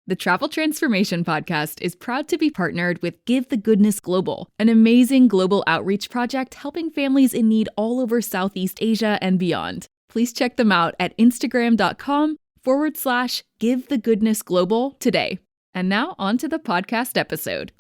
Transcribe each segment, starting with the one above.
The Travel Transformation Podcast is proud to be partnered with Give the Goodness Global, an amazing global outreach project helping families in need all over Southeast Asia and beyond. Please check them out at Instagram.com/Give the Goodness Global today. And now on to the podcast episode.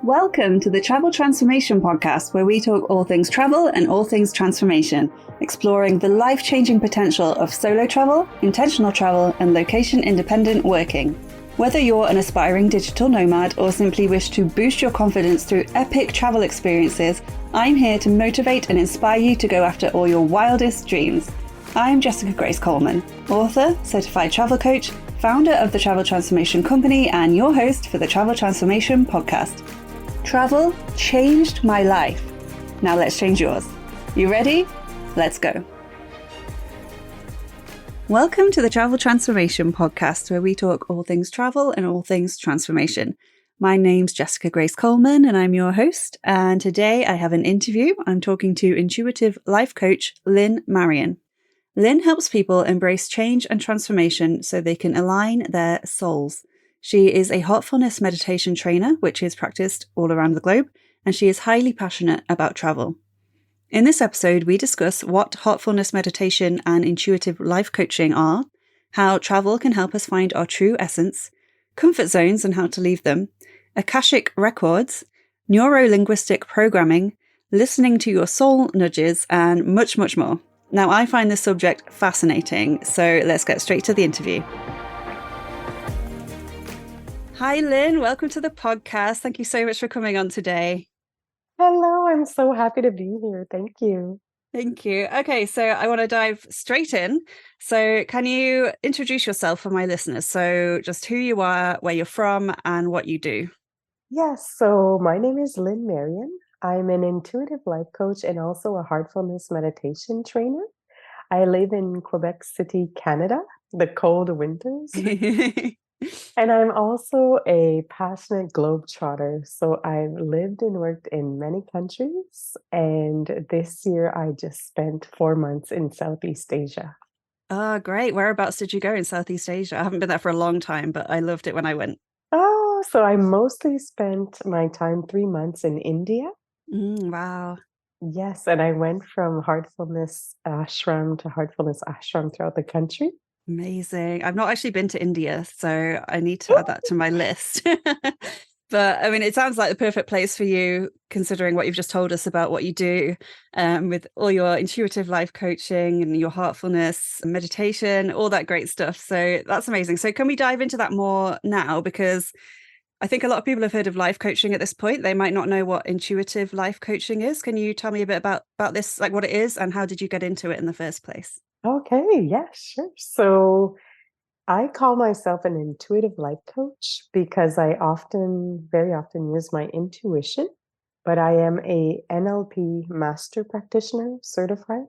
Welcome to the Travel Transformation Podcast, where we talk all things travel and all things transformation, exploring the life-changing potential of solo travel, intentional travel, and location-independent working. Whether you're an aspiring digital nomad or simply wish to boost your confidence through epic travel experiences, I'm here to motivate and inspire you to go after all your wildest dreams. I'm Jessica Grace Coleman, author, certified travel coach, founder of the Travel Transformation Company, and your host for the Travel Transformation Podcast. Travel changed my life. Now let's change yours. You ready? Let's go. Welcome to the Travel Transformation Podcast, where we talk all things travel and all things transformation. My name's Jessica Grace Coleman, and I'm your host. And today I have an interview. I'm talking to intuitive life coach Lynne Marion. Lynne helps people embrace change and transformation so they can align their souls. She is a Heartfulness Meditation Trainer, which is practiced all around the globe, and she is highly passionate about travel. In this episode, we discuss what Heartfulness Meditation and intuitive life coaching are, how travel can help us find our true essence, comfort zones and how to leave them, Akashic records, Neuro-Linguistic Programming, listening to your soul nudges, and much, much more. Now, I find this subject fascinating, so let's get straight to the interview. Hi, Lynne. Welcome to the podcast. Thank you so much for coming on today. Hello, I'm so happy to be here. Thank you. Thank you. Okay, so I want to dive straight in. So can you introduce yourself for my listeners? So just who you are, where you're from, and what you do. Yes, so my name is Lynne Marion. I'm an intuitive life coach and also a Heartfulness Meditation Trainer. I live in Quebec City, Canada, the cold winters. And I'm also a passionate globetrotter. So I've lived and worked in many countries. And this year I just spent 4 months in Southeast Asia. Oh, great. Whereabouts did you go in Southeast Asia? I haven't been there for a long time, but I loved it when I went. Oh, so I mostly spent my time 3 months in India. Wow. Yes, and I went from Heartfulness Ashram to Heartfulness Ashram throughout the country. Amazing. I've not actually been to India, so I need to add that to my list. But I mean, it sounds like the perfect place for you, considering what you've just told us about what you do with all your intuitive life coaching and your heartfulness and meditation, all that great stuff. So that's amazing. So can we dive into that more now? Because I think a lot of people have heard of life coaching at this point. They might not know what intuitive life coaching is. Can you tell me a bit about this, like what it is and how did you get into it in the first place? Okay, yeah, sure. So I call myself an intuitive life coach because I very often use my intuition, but I am a NLP master practitioner certified.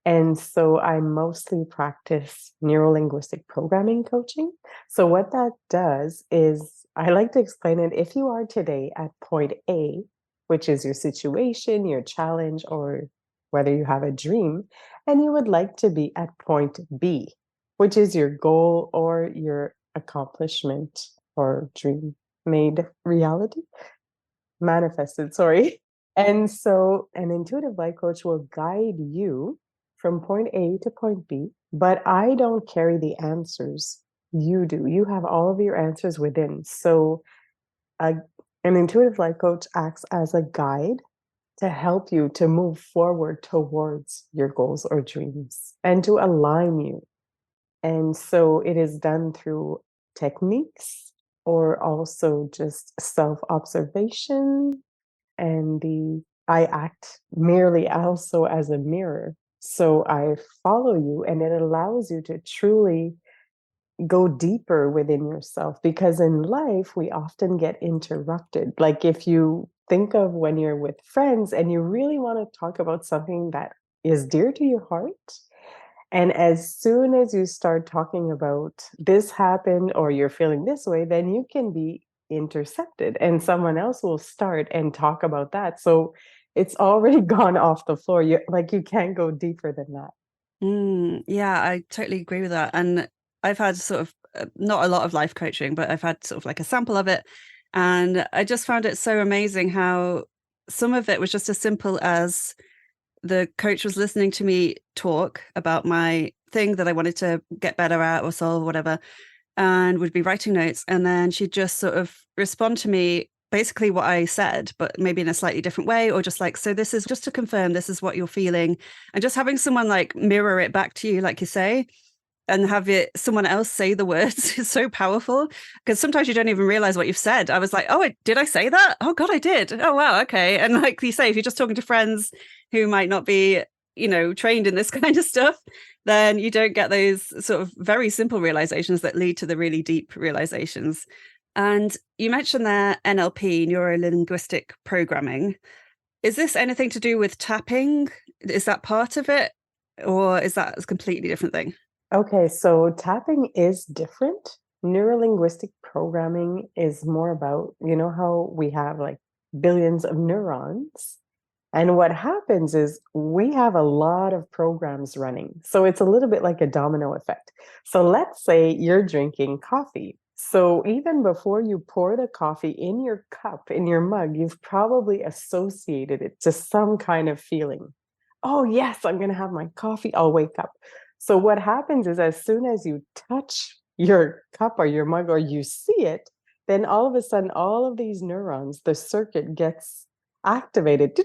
And so I mostly practice neuro-linguistic programming coaching. So what that does is I like to explain it. If you are today at point A, which is your situation, your challenge, or whether you have a dream, and you would like to be at point B, which is your goal or your accomplishment or dream made reality, manifested, sorry. And so an intuitive life coach will guide you from point A to point B, but I don't carry the answers. You do. You have all of your answers within. So an intuitive life coach acts as a guide to help you to move forward towards your goals or dreams and to align you. And so it is done through techniques or also just self-observation. And I act merely also as a mirror. So I follow you, and it allows you to truly go deeper within yourself, because in life we often get interrupted. Like if you think of when you're with friends and you really want to talk about something that is dear to your heart, and as soon as you start talking about this happened or you're feeling this way, then you can be intercepted and someone else will start and talk about that. So it's already gone off the floor. You can't go deeper than that. Yeah, I totally agree with that. And I've had sort of not a lot of life coaching, but I've had sort of like a sample of it. And I just found it so amazing how some of it was just as simple as the coach was listening to me talk about my thing that I wanted to get better at or solve or whatever, and would be writing notes. And then she'd just sort of respond to me basically what I said, but maybe in a slightly different way, or just like, so this is just to confirm this is what you're feeling. And just having someone like mirror it back to you, like you say, and have it someone else say the words is so powerful, because sometimes you don't even realize what you've said. I was like, oh, did I say that? Oh God, I did. Oh wow, okay. And like you say, if you're just talking to friends who might not be, trained in this kind of stuff, then you don't get those sort of very simple realizations that lead to the really deep realizations. And you mentioned there NLP, Neuro-Linguistic Programming. Is this anything to do with tapping? Is that part of it? Or is that a completely different thing? Okay, so tapping is different. Neuro-linguistic programming is more about, how we have like billions of neurons. And what happens is we have a lot of programs running. So it's a little bit like a domino effect. So let's say you're drinking coffee. So even before you pour the coffee in your cup, in your mug, you've probably associated it to some kind of feeling. Oh, yes, I'm going to have my coffee. I'll wake up. So what happens is as soon as you touch your cup or your mug or you see it, then all of a sudden, all of these neurons, the circuit gets activated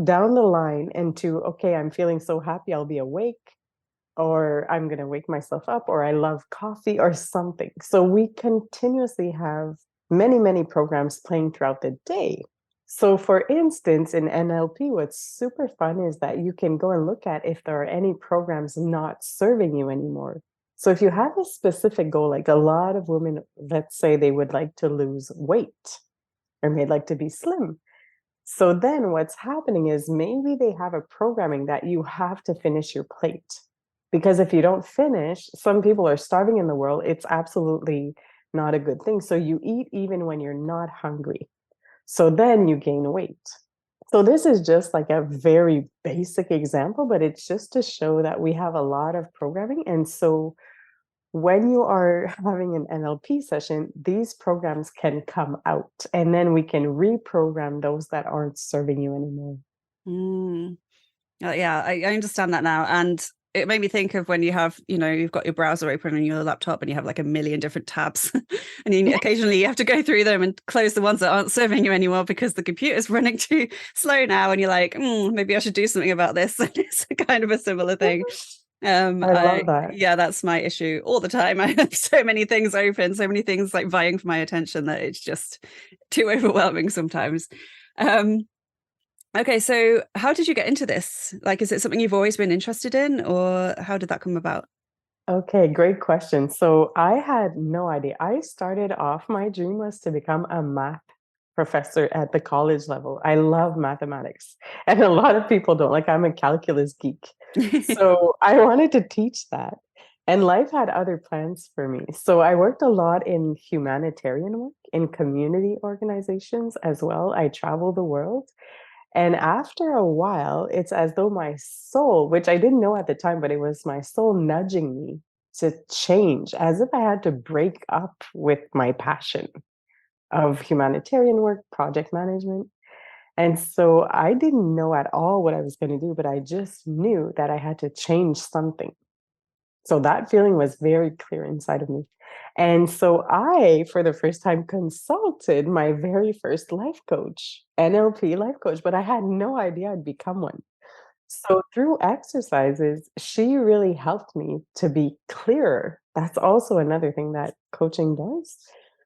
down the line into, okay, I'm feeling so happy, I'll be awake, or I'm going to wake myself up, or I love coffee or something. So we continuously have many, many programs playing throughout the day. So for instance, in NLP, what's super fun is that you can go and look at if there are any programs not serving you anymore. So if you have a specific goal, like a lot of women, let's say they would like to lose weight or they'd like to be slim. So then what's happening is maybe they have a programming that you have to finish your plate. Because if you don't finish, some people are starving in the world. It's absolutely not a good thing. So you eat even when you're not hungry. So then you gain weight. So this is just like a very basic example, but it's just to show that we have a lot of programming. And so when you are having an NLP session, these programs can come out and then we can reprogram those that aren't serving you anymore. Yeah, I understand that now. And it made me think of when you have, you've got your browser open on your laptop and you have like a million different tabs and occasionally you have to go through them and close the ones that aren't serving you anymore because the computer's running too slow now. And you're like, maybe I should do something about this. It's kind of a similar thing. I love that. Yeah, that's my issue all the time. I have so many things open, so many things like vying for my attention that it's just too overwhelming sometimes. Okay, so how did you get into this? Like, is it something you've always been interested in, or how did that come about? Okay, great question. So I had no idea. I started off, my dream was to become a math professor at the college level. I love mathematics, and a lot of people don't. Like, I'm a calculus geek. So I wanted to teach that. And life had other plans for me. So I worked a lot in humanitarian work, in community organizations as well. I traveled the world. And after a while, it's as though my soul, which I didn't know at the time, but it was my soul nudging me to change, as if I had to break up with my passion of humanitarian work, project management. And so I didn't know at all what I was going to do, but I just knew that I had to change something. So that feeling was very clear inside of me. And so I, for the first time, consulted my very first life coach, NLP life coach, but I had no idea I'd become one. So through exercises, she really helped me to be clearer. That's also another thing that coaching does.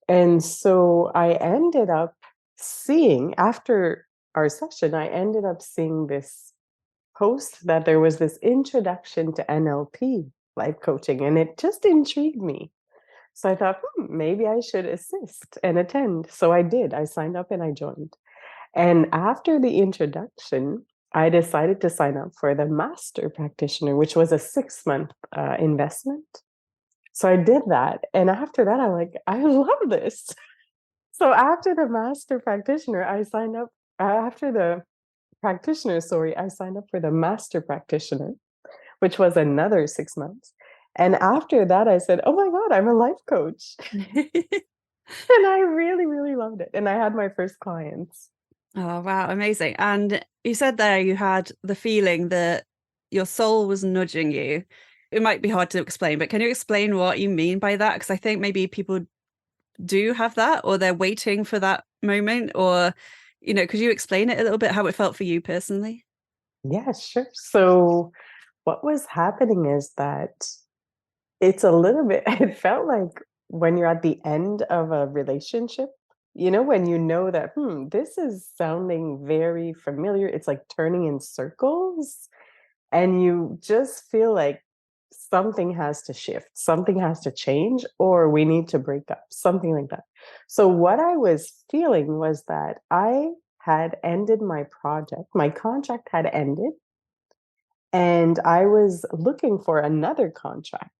And so I ended up seeing, after our session, I ended up seeing this post that there was this introduction to NLP life coaching, and it just intrigued me. So I thought, maybe I should assist and attend. So I did. I signed up and I joined. And after the introduction, I decided to sign up for the master practitioner, which was a 6-month investment. So I did that. And after that, I'm like, I love this. So after the master practitioner, I signed up. After the practitioner, sorry, I signed up for the master practitioner, which was another 6 months. And after that, I said, oh my God, I'm a life coach. And I really, really loved it. And I had my first clients. Oh, wow. Amazing. And you said there you had the feeling that your soul was nudging you. It might be hard to explain, but can you explain what you mean by that? Because I think maybe people do have that, or they're waiting for that moment, or, could you explain it a little bit, how it felt for you personally? Yeah, sure. So what was happening is that it's a little bit, it felt like when you're at the end of a relationship, when you know that, this is sounding very familiar. It's like turning in circles, and you just feel like something has to shift, something has to change, or we need to break up, something like that. So, what I was feeling was that I had ended my project, my contract had ended, and I was looking for another contract.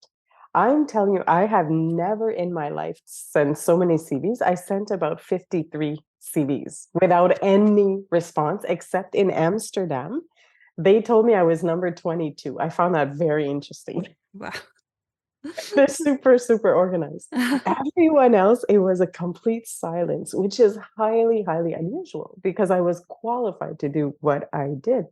I'm telling you, I have never in my life sent so many CVs. I sent about 53 CVs without any response, except in Amsterdam. They told me I was number 22. I found that very interesting. Wow. They're super, super organized. Everyone else, it was a complete silence, which is highly, highly unusual because I was qualified to do what I did.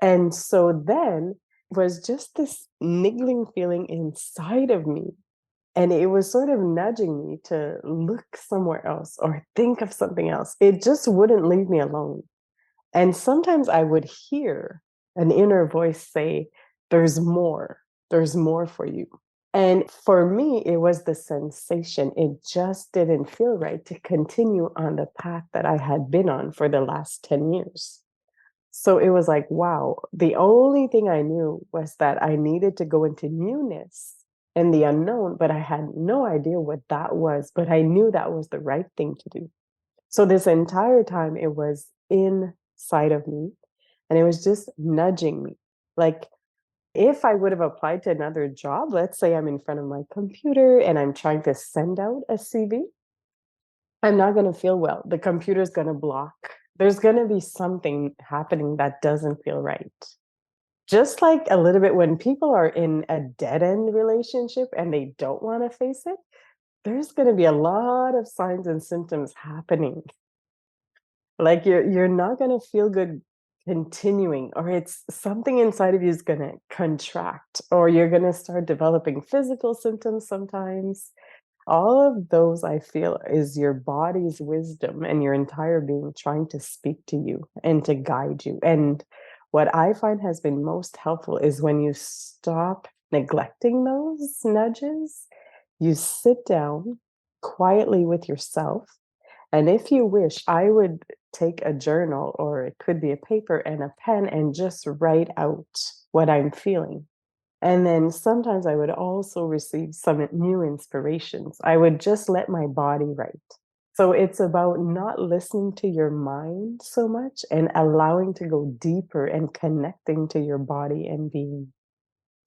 And so then was just this niggling feeling inside of me. And it was sort of nudging me to look somewhere else or think of something else. It just wouldn't leave me alone. And sometimes I would hear an inner voice say, there's more for you. And for me, it was the sensation. It just didn't feel right to continue on the path that I had been on for the last 10 years. So it was like, wow, the only thing I knew was that I needed to go into newness and the unknown, but I had no idea what that was, but I knew that was the right thing to do. So this entire time it was inside of me and it was just nudging me. Like if I would have applied to another job, let's say I'm in front of my computer and I'm trying to send out a CV, I'm not going to feel well. The computer's going to block. There's going to be something happening that doesn't feel right. Just like a little bit when people are in a dead end relationship and they don't want to face it, there's going to be a lot of signs and symptoms happening. Like you're not going to feel good continuing, or it's something inside of you is going to contract, or you're going to start developing physical symptoms sometimes. All of those, I feel, is your body's wisdom and your entire being trying to speak to you and to guide you. And what I find has been most helpful is when you stop neglecting those nudges, you sit down quietly with yourself. And if you wish, I would take a journal, or it could be a paper and a pen, and just write out what I'm feeling. And then sometimes I would also receive some new inspirations. I would just let my body write. So it's about not listening to your mind so much and allowing to go deeper and connecting to your body and being.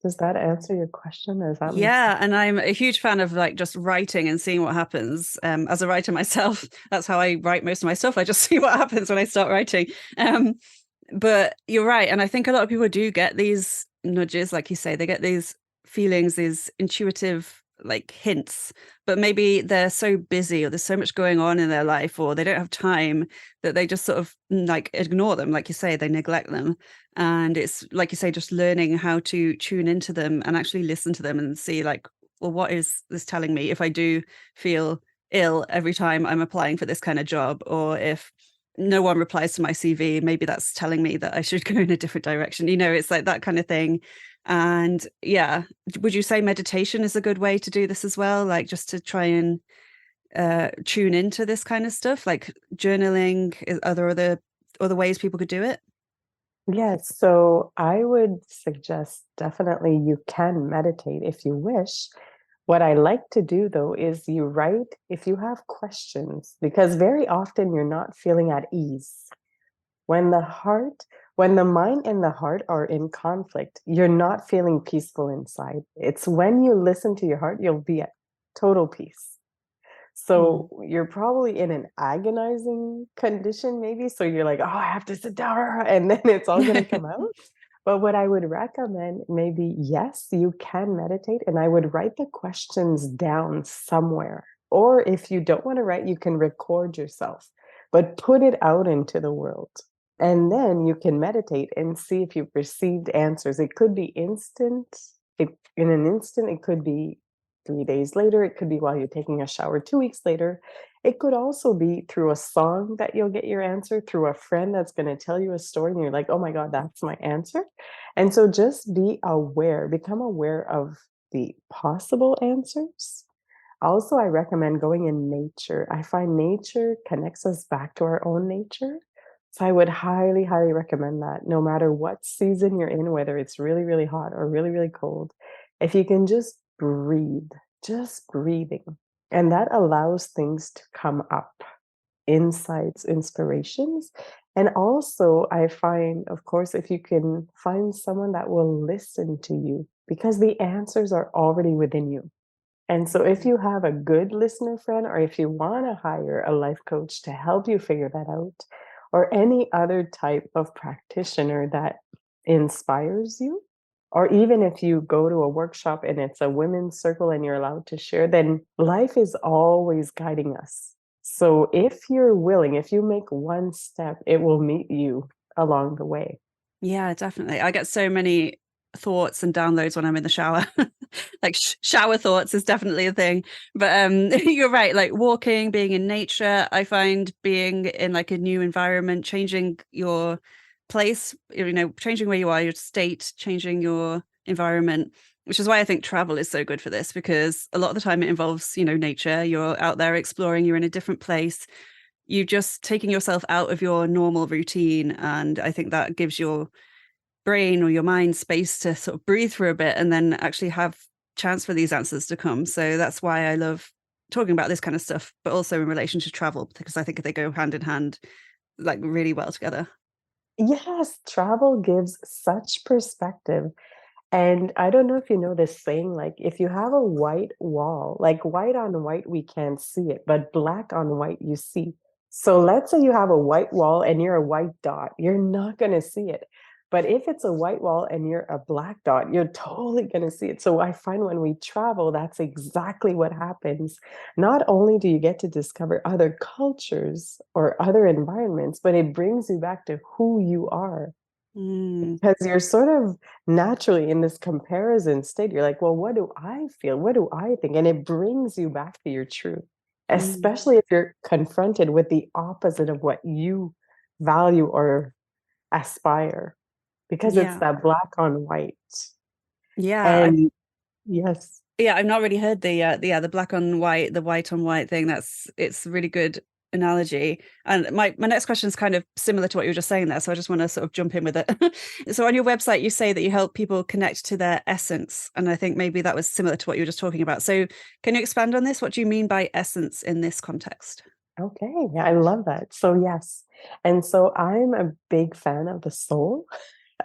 Does that answer your question? Does that make sense? Yeah, and I'm a huge fan of like just writing and seeing what happens. As a writer myself, that's how I write most of my stuff. I just see what happens when I start writing. But you're right, and I think a lot of people do get these nudges, like you say, they get these feelings, these intuitive like hints, but maybe they're so busy or there's so much going on in their life, or they don't have time, that they just sort of like ignore them, like you say, they neglect them. And it's like you say, just learning how to tune into them and actually listen to them and see like, well, what is this telling me if I do feel ill every time I'm applying for this kind of job, or if no one replies to my CV, maybe that's telling me that I should go in a different direction. It's like that kind of thing. And yeah, would you say meditation is a good way to do this as well? Like just to try and tune into this kind of stuff, like journaling. Are there other ways people could do it? Yes. So I would suggest definitely you can meditate if you wish. What I like to do though is you write if you have questions, because very often you're not feeling at ease. When when the mind and the heart are in conflict, you're not feeling peaceful inside. It's when you listen to your heart, you'll be at total peace. Mm. So you're probably in an agonizing condition, maybe. So you're like, oh, I have to sit down, and then it's all going to come out. But what I would recommend, maybe, yes, you can meditate, and I would write the questions down somewhere. Or if you don't want to write, you can record yourself, but put it out into the world. And then you can meditate and see if you've received answers. It could be instant. In an instant, it could be 3 days later. It could be while you're taking a shower 2 weeks later. It could also be through a song that you'll get your answer, through a friend that's going to tell you a story, and you're like, oh my God, that's my answer. And so just be aware, become aware of the possible answers. Also, I recommend going in nature. I find nature connects us back to our own nature. So I would highly, highly recommend that no matter what season you're in, whether it's really, really hot or really, really cold, if you can just breathing. And that allows things to come up, insights, inspirations. And also, I find, of course, if you can find someone that will listen to you, because the answers are already within you. And so if you have a good listener friend, or if you want to hire a life coach to help you figure that out, or any other type of practitioner that inspires you, or even if you go to a workshop and it's a women's circle and you're allowed to share, then life is always guiding us. So if you're willing, if you make one step, it will meet you along the way. Yeah, definitely. I get so many thoughts and downloads when I'm in the shower. Like shower thoughts is definitely a thing. But you're right, like walking, being in nature, I find being in like a new environment, changing your place, changing where you are, your state, changing your environment, which is why I think travel is so good for this, because a lot of the time it involves, nature. You're out there exploring, you're in a different place. You just taking yourself out of your normal routine. And I think that gives your brain or your mind space to sort of breathe for a bit and then actually have chance for these answers to come. So that's why I love talking about this kind of stuff, but also in relation to travel, because I think they go hand in hand, like really well together. Yes, travel gives such perspective. And I don't know if you know this saying, like if you have a white wall, like white on white, we can't see it, but black on white, you see. So let's say you have a white wall and you're a white dot, you're not going to see it. But if it's a white wall and you're a black dot, you're totally going to see it. So I find when we travel, that's exactly what happens. Not only do you get to discover other cultures or other environments, but it brings you back to who you are. Because you're sort of naturally in this comparison state. You're like, well, what do I feel? What do I think? And it brings you back to your truth, especially if you're confronted with the opposite of what you value or aspire, because it's Yeah. that black on white. Yeah. And yes. Yeah, I've not really heard the black on white, the white on white thing. It's a really good analogy. And my next question is kind of similar to what you were just saying there. So I just want to sort of jump in with it. So on your website, you say that you help people connect to their essence. And I think maybe that was similar to what you were just talking about. So can you expand on this? What do you mean by essence in this context? Okay. Yeah, I love that. So yes. And so I'm a big fan of the soul,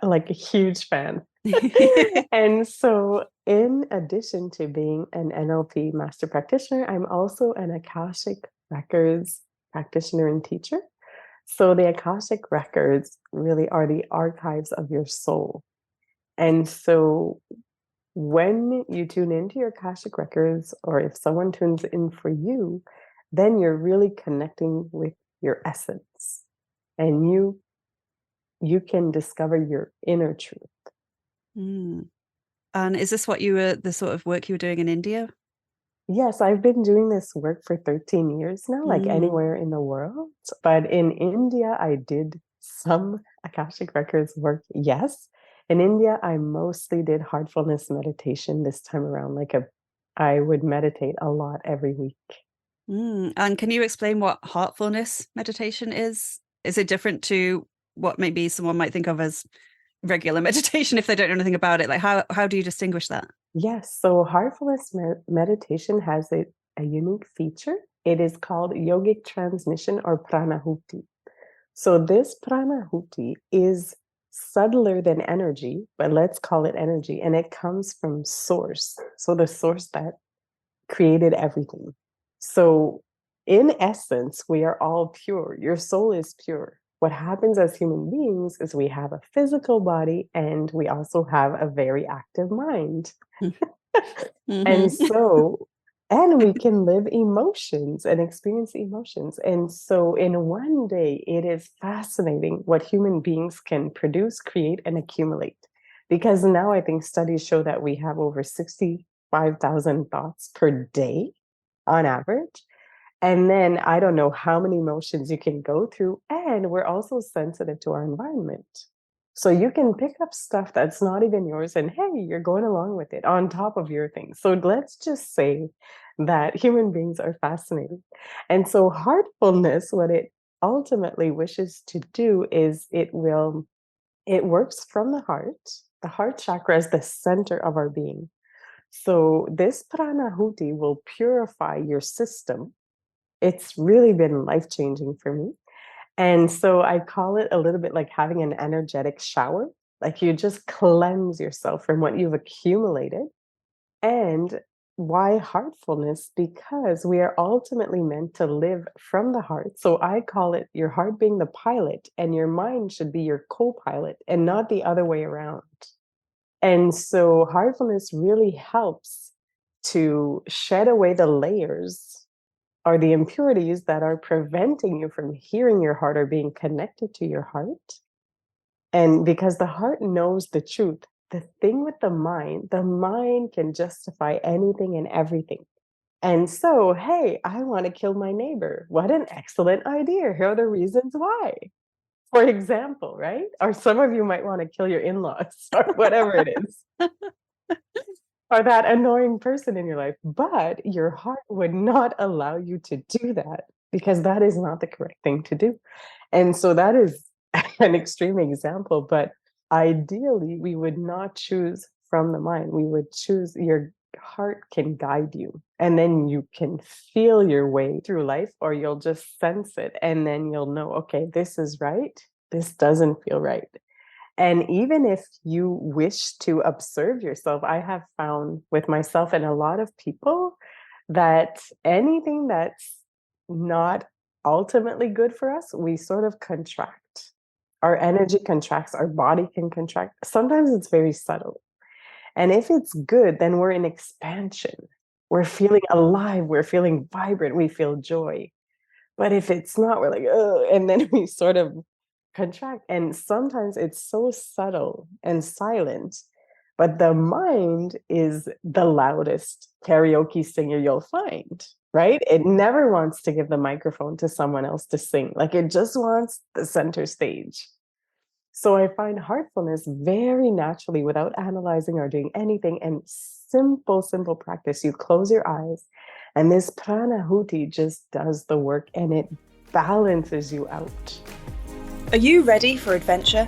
like a huge fan. And so, in addition to being an NLP master practitioner, I'm also an Akashic Records practitioner and teacher. So, the Akashic Records really are the archives of your soul. And so, when you tune into your Akashic Records, or if someone tunes in for you, then you're really connecting with your essence, and you can discover your inner truth. Mm. And is this what you were, the sort of work you were doing in India? Yes, I've been doing this work for 13 years now, like Mm. anywhere in the world. But in India, I did some Akashic Records work. Yes. In India, I mostly did heartfulness meditation this time around. I would meditate a lot every week. And can you explain what heartfulness meditation is? Is it different to what maybe someone might think of as regular meditation if they don't know anything about it? Like how do you distinguish that? Yes. So heartfulness meditation has a unique feature. It is called yogic transmission or pranahuti. So this pranahuti is subtler than energy, but let's call it energy. And it comes from source. So the source that created everything. So in essence, we are all pure. Your soul is pure. what happens as human beings is we have a physical body and we also have a very active mind. And Mhm. so, and we can live emotions and experience emotions. And so, in one day, it is fascinating what human beings can produce, create, and accumulate. Because now I think studies show that we have over 65,000 thoughts per day on average. And then I don't know how many emotions you can go through. And we're also sensitive to our environment. So you can pick up stuff that's not even yours and hey, you're going along with it on top of your things. So let's just say that human beings are fascinating. And so heartfulness, what it ultimately wishes to do is it works from the heart. The heart chakra is the center of our being. So this pranahuti will purify your system. It's really been life changing for me. And so I call it a little bit like having an energetic shower. Like you just cleanse yourself from what you've accumulated. And why heartfulness? Because we are ultimately meant to live from the heart. So I call it your heart being the pilot, and your mind should be your co pilot and not the other way around. And so heartfulness really helps to shed away the layers or the impurities that are preventing you from hearing your heart or being connected to your heart. And because the heart knows the truth, the thing with the mind can justify anything and everything. And so, hey, I want to kill my neighbor. What an excellent idea. Here are the reasons why. For example, right? Or some of you might want to kill your in laws or whatever it is, or that annoying person in your life. But your heart would not allow you to do that because that is not the correct thing to do. And so that is an extreme example, but ideally, we would not choose from the mind. We would choose your heart can guide you, and then you can feel your way through life, or you'll just sense it, and then you'll know, okay, this is right. This doesn't feel right. And even if you wish to observe yourself, I have found with myself and a lot of people that anything that's not ultimately good for us, we sort of contract. Our energy contracts, our body can contract. Sometimes it's very subtle. And if it's good, then we're in expansion. We're feeling alive, we're feeling vibrant, we feel joy. But if it's not, we're like, oh, and then we sort of contract. And sometimes it's so subtle and silent, but the mind is the loudest karaoke singer you'll find, right? It never wants to give the microphone to someone else to sing. Like it just wants the center stage. So I find heartfulness very naturally without analyzing or doing anything. And simple practice. You close your eyes and this pranahuti just does the work and it balances you out. Are you ready for adventure?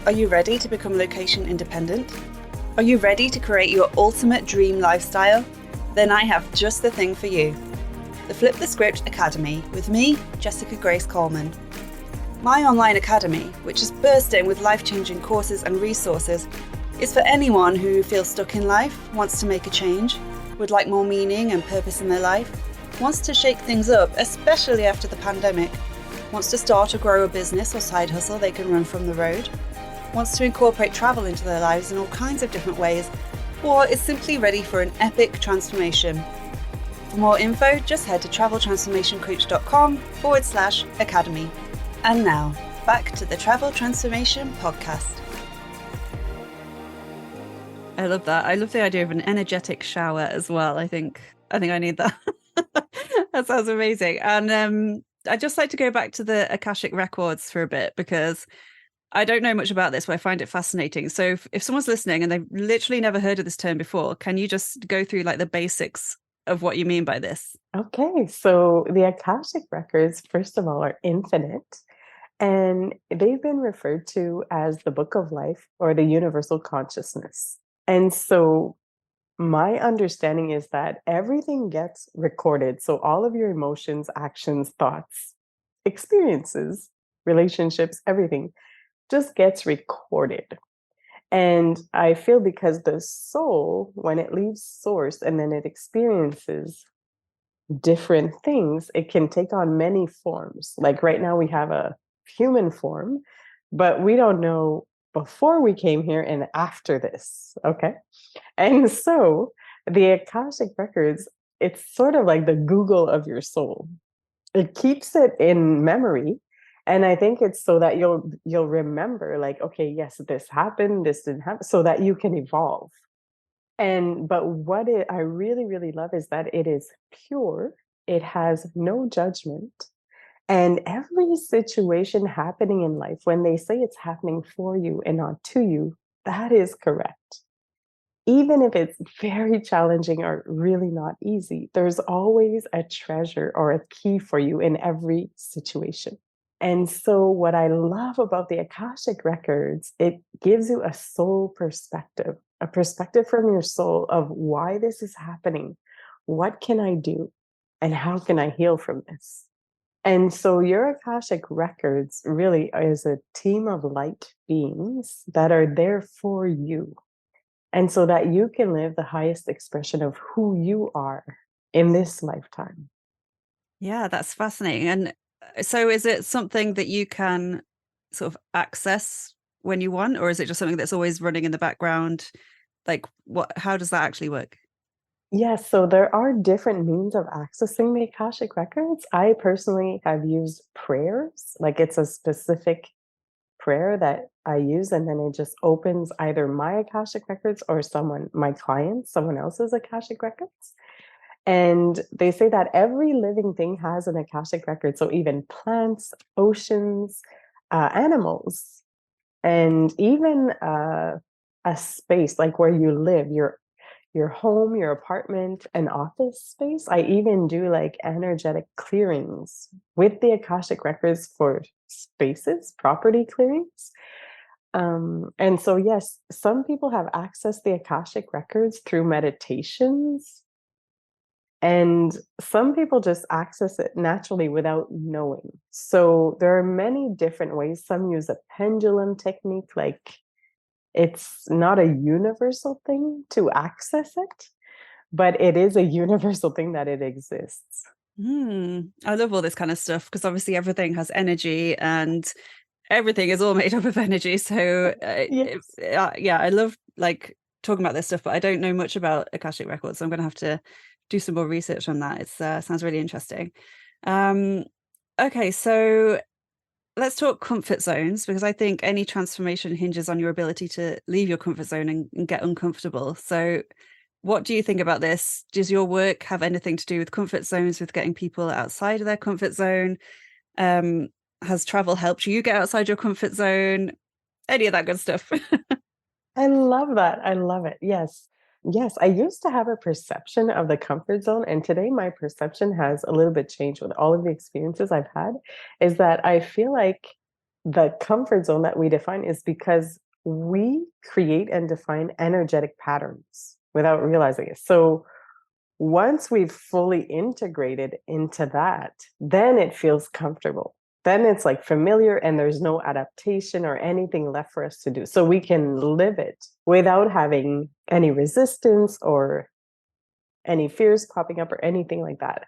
Are you ready to become location independent? Are you ready to create your ultimate dream lifestyle? Then I have just the thing for you. The Flip the Script Academy with me, Jessica Grace Coleman. My online academy, which is bursting with life-changing courses and resources, is for anyone who feels stuck in life, wants to make a change, would like more meaning and purpose in their life, wants to shake things up, especially after the pandemic, wants to start or grow a business or side hustle they can run from the road, wants to incorporate travel into their lives in all kinds of different ways, or is simply ready for an epic transformation. For more info, just head to traveltransformationcoach.com/academy. And now, back to the Travel Transformation Podcast. I love that. I love the idea of an energetic shower as well. I think I need that. That sounds amazing. And I'd just like to go back to the Akashic records for a bit because I don't know much about this, but I find it fascinating. So if someone's listening and they've literally never heard of this term before, can you just go through like the basics of what you mean by this? Okay, so the Akashic records, first of all, are infinite. And they've been referred to as the book of life or the universal consciousness. And so my understanding is that everything gets recorded. So all of your emotions, actions, thoughts, experiences, relationships, everything just gets recorded. And I feel because the soul, when it leaves source and then it experiences different things, it can take on many forms. Like right now we have a human form, but we don't know before we came here and after this. Okay. And so the Akashic records, it's sort of like the Google of your soul. It keeps it in memory. And I think it's so that you'll remember, like, okay, yes, this happened, this didn't happen, so that you can evolve. And but I really, really love is that it is pure, it has no judgment. And every situation happening in life, when they say it's happening for you and not to you, that is correct. Even if it's very challenging or really not easy, there's always a treasure or a key for you in every situation. And so, what I love about the Akashic records, it gives you a soul perspective, a perspective from your soul of why this is happening. What can I do? And how can I heal from this? And so, your Akashic records really is a team of light beings that are there for you. And so that you can live the highest expression of who you are in this lifetime. Yeah, that's fascinating. And so is it something that you can sort of access when you want, or is it just something that's always running in the background? Like how does that actually work? Yes, so there are different means of accessing the Akashic records. I personally have used prayers, like it's a specific prayer that I use, and then it just opens either my Akashic records or my client, someone else's Akashic records. And they say that every living thing has an Akashic record. So even plants, oceans, animals, and even a space like where you live, your home, your apartment, and office space. I even do like energetic clearings with the Akashic records for spaces, property clearings. And so, yes, some people have accessed the Akashic records through meditations, and some people just access it naturally without knowing. So, there are many different ways. Some use a pendulum technique, like it's not a universal thing to access it, but it is a universal thing that it exists. I love all this kind of stuff because obviously everything has energy and everything is all made up of energy. So Yes. yeah, I love like talking about this stuff, but I don't know much about Akashic records, so I'm going to have to do some more research on that. It's sounds really interesting. Okay, so let's talk comfort zones, because I think any transformation hinges on your ability to leave your comfort zone and get uncomfortable. So what do you think about this? Does your work have anything to do with comfort zones, with getting people outside of their comfort zone? Um, has travel helped you get outside your comfort zone? Any of that good stuff? I love that. I love it. Yes. Yes. I used to have a perception of the comfort zone. And today my perception has a little bit changed with all of the experiences I've had, is that I feel like the comfort zone that we define is because we create and define energetic patterns without realizing it. So once we've fully integrated into that, then it feels comfortable. Then it's like familiar and there's no adaptation or anything left for us to do. So we can live it without having any resistance or any fears popping up or anything like that.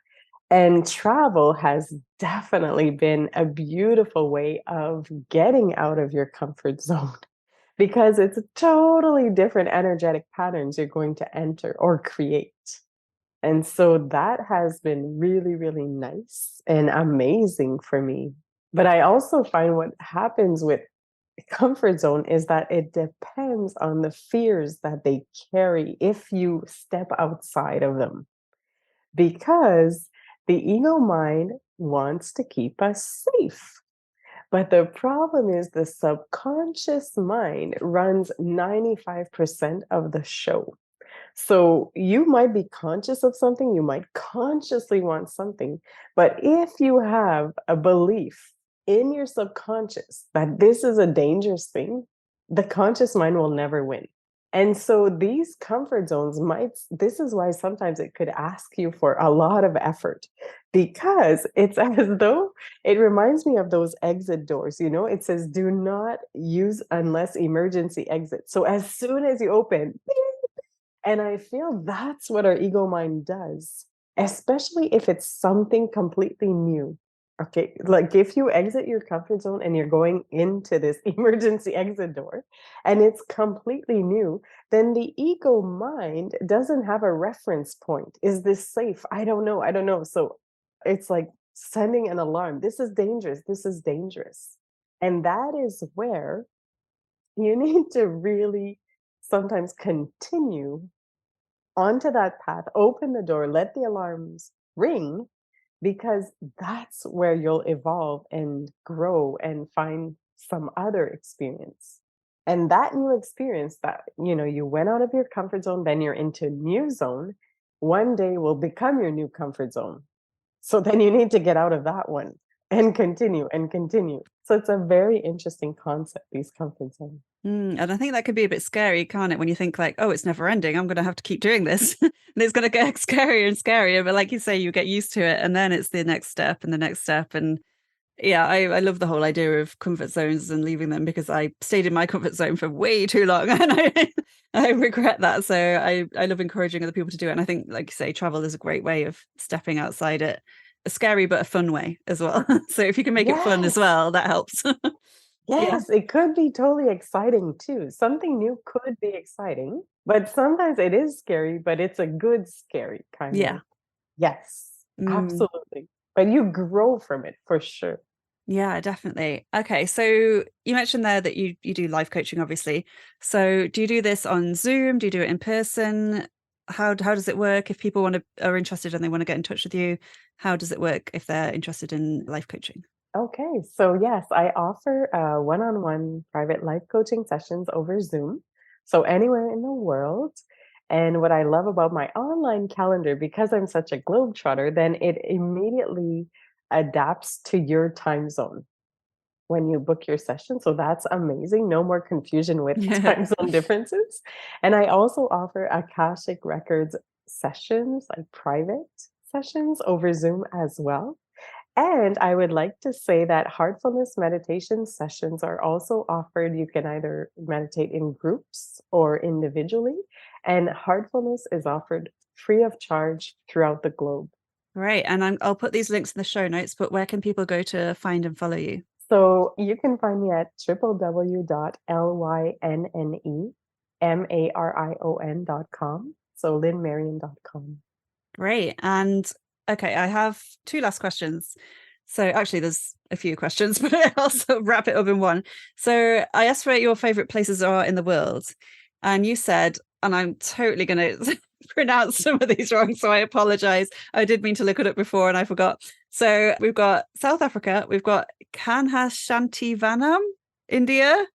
And travel has definitely been a beautiful way of getting out of your comfort zone because it's totally different energetic patterns you're going to enter or create. And so that has been really, really nice and amazing for me. But I also find what happens with comfort zone is that it depends on the fears that they carry if you step outside of them. Because the ego mind wants to keep us safe. But the problem is the subconscious mind runs 95% of the show. So you might be conscious of something, you might consciously want something, but if you have a belief in your subconscious that this is a dangerous thing, the conscious mind will never win. And so these comfort zones this is why sometimes it could ask you for a lot of effort because it's as though it reminds me of those exit doors. It says, do not use unless emergency exit. So as soon as you open, and I feel that's what our ego mind does, especially if it's something completely new Okay, like if you exit your comfort zone and you're going into this emergency exit door and it's completely new, then the ego mind doesn't have a reference point. Is this safe? I don't know. I don't know. So it's like sending an alarm. This is dangerous. This is dangerous. And that is where you need to really sometimes continue onto that path, open the door, let the alarms ring, because that's where you'll evolve and grow and find some other experience. And that new experience that, you went out of your comfort zone, then you're into new zone, one day will become your new comfort zone. So then you need to get out of that one and continue and continue. So it's a very interesting concept, these comfort zones. And I think that could be a bit scary, can't it? When you think like, oh, it's never ending. I'm going to have to keep doing this. And it's going to get scarier and scarier. But like you say, you get used to it. And then it's the next step and the next step. And yeah, I love the whole idea of comfort zones and leaving them, because I stayed in my comfort zone for way too long. And I regret that. So I love encouraging other people to do it. And I think, like you say, travel is a great way of stepping outside it. A scary but a fun way as well. So if you can make it fun as Yes. well, that helps. Yeah. Yes, it could be totally exciting too. Something new could be exciting, but sometimes it is scary, but it's a good scary kind Yeah. of. Yes, Mm. absolutely. But you grow from it for sure. Yeah, definitely. Okay, so you mentioned there that you do life coaching, obviously. So do you do this on Zoom? Do you do it in person? How does it work if people are interested and they want to get in touch with you? How does it work if they're interested in life coaching? Okay, so yes, I offer one-on-one private life coaching sessions over Zoom. So anywhere in the world. And what I love about my online calendar, because I'm such a globetrotter, then it immediately adapts to your time zone when you book your session. So that's amazing. No more confusion with Yeah. time zone differences. And I also offer Akashic Records sessions, like private sessions over Zoom as well. And I would like to say that heartfulness meditation sessions are also offered. You can either meditate in groups or individually. And heartfulness is offered free of charge throughout the globe. Great. And I'll put these links in the show notes, but where can people go to find and follow you? So you can find me at www.lynnemarion.com. So lynnemarion.com. Great. And okay, I have two last questions. So actually, there's a few questions, but I'll also wrap it up in one. So I asked what your favorite places are in the world. And you said, and I'm totally going to pronounce some of these wrong, so I apologize. I did mean to look it up before and I forgot. So we've got South Africa, we've got Kanhashantivanam, India.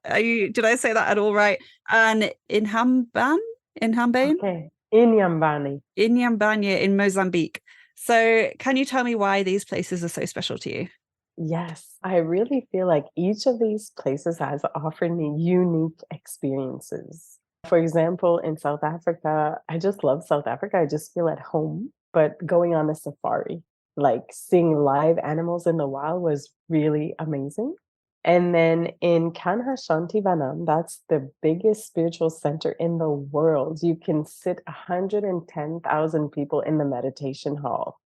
Did I say that at all right? And Inhambane? Okay. Inyambani. Inhambane in Mozambique. So can you tell me why these places are so special to you? Yes, I really feel like each of these places has offered me unique experiences. For example, in South Africa, I just love South Africa. I just feel at home. But going on a safari, like seeing live animals in the wild was really amazing. And then in Kanha Shantivanam, that's the biggest spiritual center in the world. You can sit 110,000 people in the meditation hall.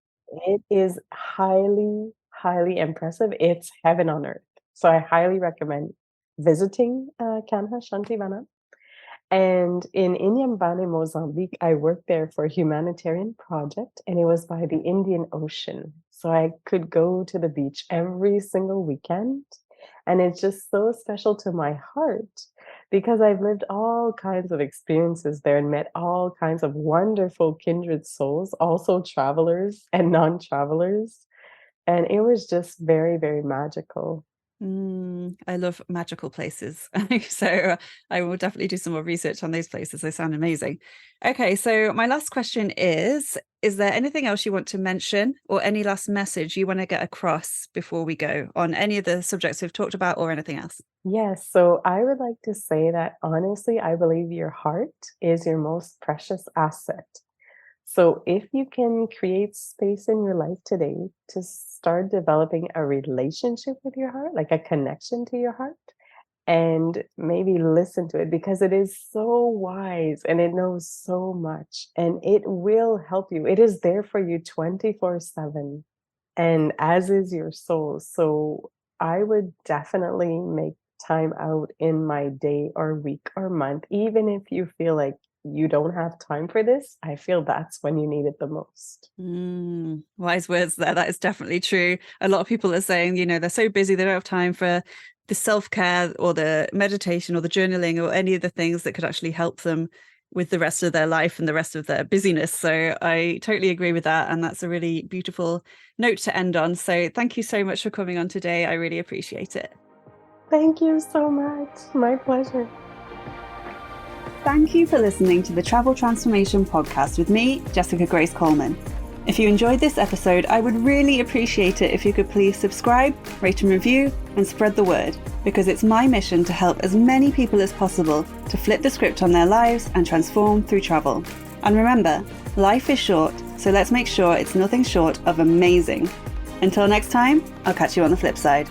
It is highly, highly impressive. It's heaven on earth. So I highly recommend visiting Kanha Shantivana. And in Inhambane, Mozambique, I worked there for a humanitarian project, and it was by the Indian Ocean. So I could go to the beach every single weekend. And it's just so special to my heart because I've lived all kinds of experiences there and met all kinds of wonderful kindred souls, also travelers and non travelers. And it was just very, very magical. I love magical places. So I will definitely do some more research on those places. They sound amazing. Okay, so my last question is there anything else you want to mention or any last message you want to get across before we go on any of the subjects we've talked about or anything else? Yes, so I would like to say that honestly, I believe your heart is your most precious asset. So if you can create space in your life today to start developing a relationship with your heart, like a connection to your heart, and maybe listen to it because it is so wise and it knows so much and it will help you. It is there for you 24/7. and as is your soul. So I would definitely make time out in my day or week or month, even if you feel like you don't have time for this. I feel that's when you need it the most. Wise words there. That is definitely true. A lot of people are saying, they're so busy, they don't have time for the self-care or the meditation or the journaling or any of the things that could actually help them with the rest of their life and the rest of their busyness. So I totally agree with that. And that's a really beautiful note to end on. So thank you so much for coming on today. I really appreciate it. Thank you so much. My pleasure. Thank you for listening to the Travel Transformation Podcast with me, Jessica Grace Coleman. If you enjoyed this episode, I would really appreciate it if you could please subscribe, rate and review, and spread the word, because it's my mission to help as many people as possible to flip the script on their lives and transform through travel. And remember, life is short, so let's make sure it's nothing short of amazing. Until next time, I'll catch you on the flip side.